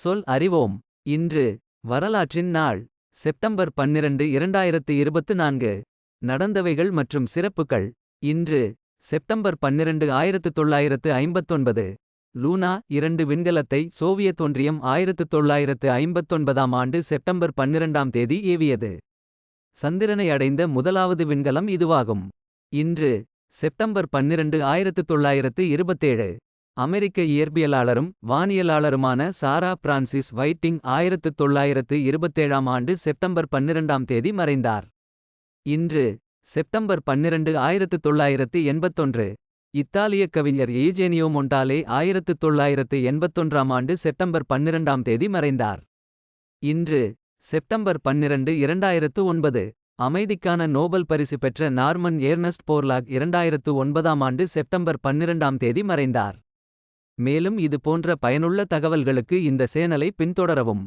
சொல் அறிவோம். இன்று வரலாற்றின் நாள். செப்டம்பர் 12 2024. நடந்தவைகள் மற்றும் சிறப்புகள். இன்று செப்டம்பர் 12 1959. லூனா 2 விண்கலத்தை சோவியத் ஒன்றியம் 1959ஆம் ஆண்டு செப்டம்பர் 12ஆம் தேதி ஏவியது. சந்திரனை அடைந்த முதலாவது விண்கலம் இதுவாகும். இன்று செப்டம்பர் 12 1927. அமெரிக்க இயற்பியலாளரும் வானியலாளருமான சாரா பிரான்சிஸ் வைட்டிங் 1927ஆம் ஆண்டு செப்டம்பர் 12ஆம் தேதி மறைந்தார். இன்று செப்டம்பர் 12 1981. இத்தாலியக் கவிஞர் ஈஜேனியோ மொண்டாலே 1981ஆம் ஆண்டு செப்டம்பர் 12ஆம் தேதி மறைந்தார். இன்று செப்டம்பர் 12 2009. அமைதிக்கான நோபல் பரிசு பெற்ற நார்மன் ஏர்னஸ்ட் போர்லாக் 2009ஆம் ஆண்டு செப்டம்பர் 12ஆம் தேதி மறைந்தார். மேலும் இது போன்ற பயனுள்ள தகவல்களுக்கு இந்த சேனலை பின்தொடரவும்.